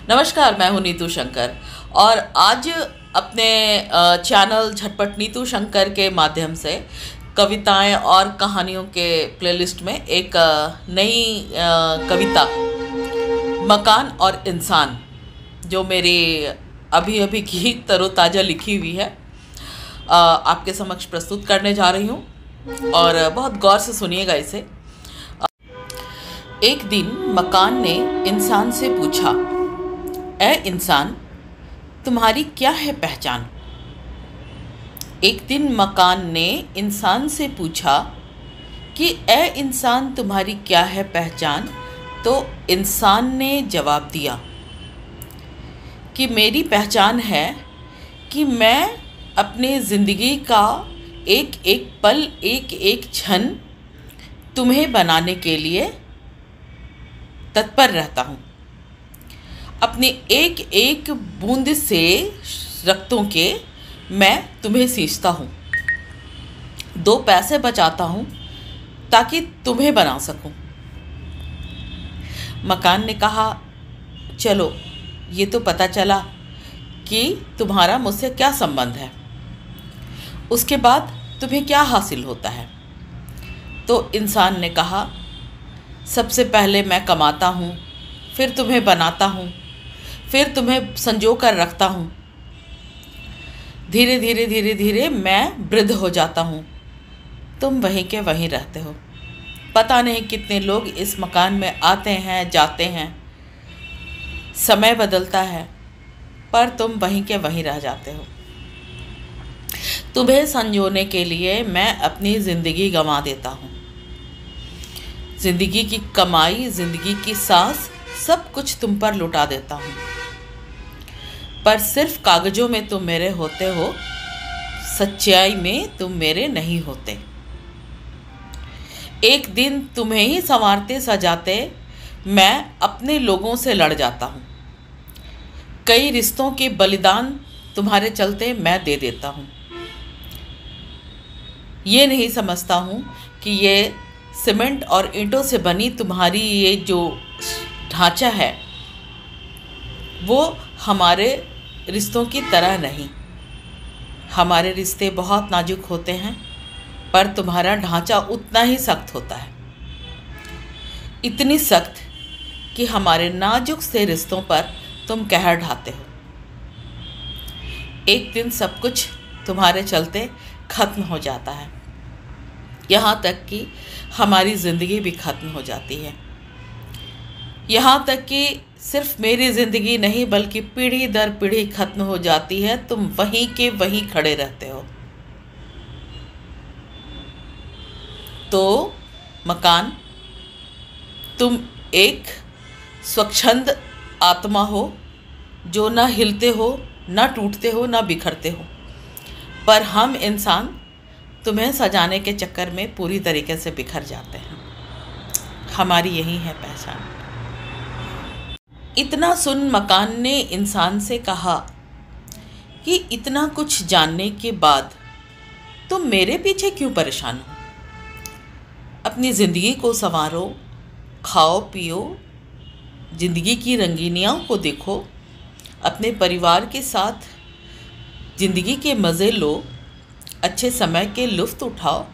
नमस्कार, मैं हूं नीतू शंकर और आज अपने चैनल झटपट नीतू शंकर के माध्यम से कविताएं और कहानियों के प्लेलिस्ट में एक नई कविता मकान और इंसान जो मेरी अभी अभी की तरोताज़ा लिखी हुई है आपके समक्ष प्रस्तुत करने जा रही हूँ और बहुत गौर से सुनिएगा इसे। एक दिन मकान ने इंसान से पूछा, ऐ इंसान, तुम्हारी क्या है पहचान? एक दिन मकान ने इंसान से पूछा कि ऐ इंसान, तुम्हारी क्या है पहचान? तो इंसान ने जवाब दिया कि मेरी पहचान है कि मैं अपने ज़िंदगी का एक एक पल, एक एक क्षण तुम्हें बनाने के लिए तत्पर रहता हूँ। अपने एक एक बूंद से रक्तों के मैं तुम्हें सींचता हूँ, 2 पैसे बचाता हूँ ताकि तुम्हें बना सकूँ। मकान ने कहा, चलो ये तो पता चला कि तुम्हारा मुझसे क्या संबंध है, उसके बाद तुम्हें क्या हासिल होता है। तो इंसान ने कहा, सबसे पहले मैं कमाता हूँ, फिर तुम्हें बनाता हूँ, फिर तुम्हें संजो कर रखता हूँ। धीरे धीरे धीरे धीरे मैं वृद्ध हो जाता हूँ, तुम वहीं के वहीं रहते हो। पता नहीं कितने लोग इस मकान में आते हैं जाते हैं, समय बदलता है पर तुम वहीं के वहीं रह जाते हो। तुम्हें संजोने के लिए मैं अपनी ज़िंदगी गंवा देता हूँ। ज़िंदगी की कमाई, ज़िंदगी की सांस, सब कुछ तुम पर लुटा देता हूँ, पर सिर्फ कागज़ों में तुम मेरे होते हो, सच्चाई में तुम मेरे नहीं होते। एक दिन तुम्हें ही संवारते सजाते मैं अपने लोगों से लड़ जाता हूँ। कई रिश्तों के बलिदान तुम्हारे चलते मैं दे देता हूँ। ये नहीं समझता हूँ कि ये सीमेंट और ईंटों से बनी तुम्हारी ये जो ढांचा है वो हमारे रिश्तों की तरह नहीं। हमारे रिश्ते बहुत नाजुक होते हैं पर तुम्हारा ढांचा उतना ही सख्त होता है, इतनी सख्त कि हमारे नाजुक से रिश्तों पर तुम कहर ढाते हो। एक दिन सब कुछ तुम्हारे चलते ख़त्म हो जाता है, यहाँ तक कि हमारी ज़िंदगी भी ख़त्म हो जाती है। यहाँ तक कि सिर्फ मेरी ज़िंदगी नहीं बल्कि पीढ़ी दर पीढ़ी ख़त्म हो जाती है, तुम वहीं के वहीं खड़े रहते हो। तो मकान, तुम एक स्वच्छंद आत्मा हो जो ना हिलते हो, ना टूटते हो, ना बिखरते हो, पर हम इंसान तुम्हें सजाने के चक्कर में पूरी तरीके से बिखर जाते हैं। हमारी यही है पहचान। इतना सुन मकान ने इंसान से कहा कि इतना कुछ जानने के बाद तुम मेरे पीछे क्यों परेशान हो? अपनी ज़िंदगी को संवारो, खाओ पियो, ज़िंदगी की रंगीनियों को देखो, अपने परिवार के साथ ज़िंदगी के मज़े लो, अच्छे समय के लुत्फ़ उठाओ।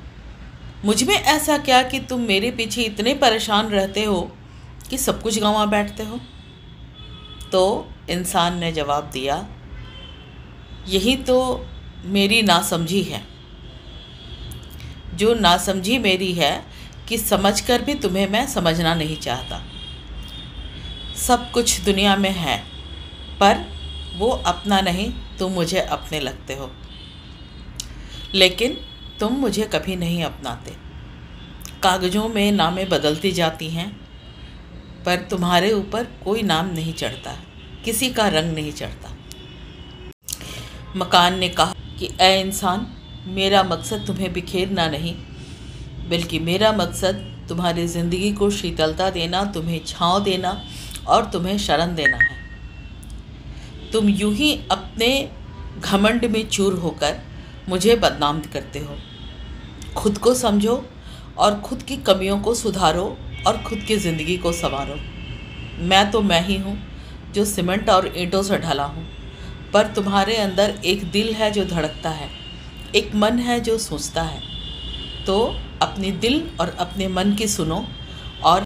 मुझ में ऐसा क्या कि तुम मेरे पीछे इतने परेशान रहते हो कि सब कुछ गंवा बैठते हो? तो इंसान ने जवाब दिया, यही तो मेरी नासमझी है। जो नासमझी मेरी है कि समझकर भी तुम्हें मैं समझना नहीं चाहता। सब कुछ दुनिया में है पर वो अपना नहीं, तुम मुझे अपने लगते हो, लेकिन तुम मुझे कभी नहीं अपनाते। कागज़ों में नामें बदलती जाती हैं पर तुम्हारे ऊपर कोई नाम नहीं चढ़ता, किसी का रंग नहीं चढ़ता। मकान ने कहा कि ऐ इंसान, मेरा मकसद तुम्हें बिखेरना नहीं बल्कि मेरा मकसद तुम्हारी ज़िंदगी को शीतलता देना, तुम्हें छाँव देना और तुम्हें शरण देना है। तुम यूं ही अपने घमंड में चूर होकर मुझे बदनाम करते हो। खुद को समझो और खुद की कमियों को सुधारो और खुद की ज़िंदगी को संवारो। मैं तो मैं ही हूँ जो सीमेंट और ईंटों से ढला हूँ, पर तुम्हारे अंदर एक दिल है जो धड़कता है, एक मन है जो सोचता है। तो अपने दिल और अपने मन की सुनो और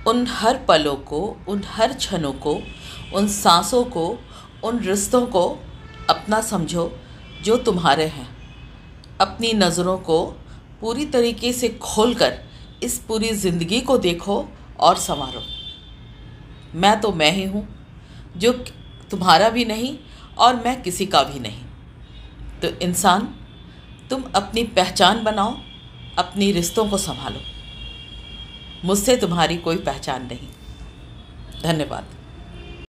उन हर पलों को, उन हर क्षणों को, उन सांसों को, उन रिश्तों को अपना समझो जो तुम्हारे हैं। अपनी नज़रों को पूरी तरीके से खोलकर इस पूरी ज़िंदगी को देखो और संवारो। मैं तो मैं ही हूँ, जो तुम्हारा भी नहीं और मैं किसी का भी नहीं। तो इंसान, तुम अपनी पहचान बनाओ, अपनी रिश्तों को संभालो। मुझसे तुम्हारी कोई पहचान नहीं। धन्यवाद।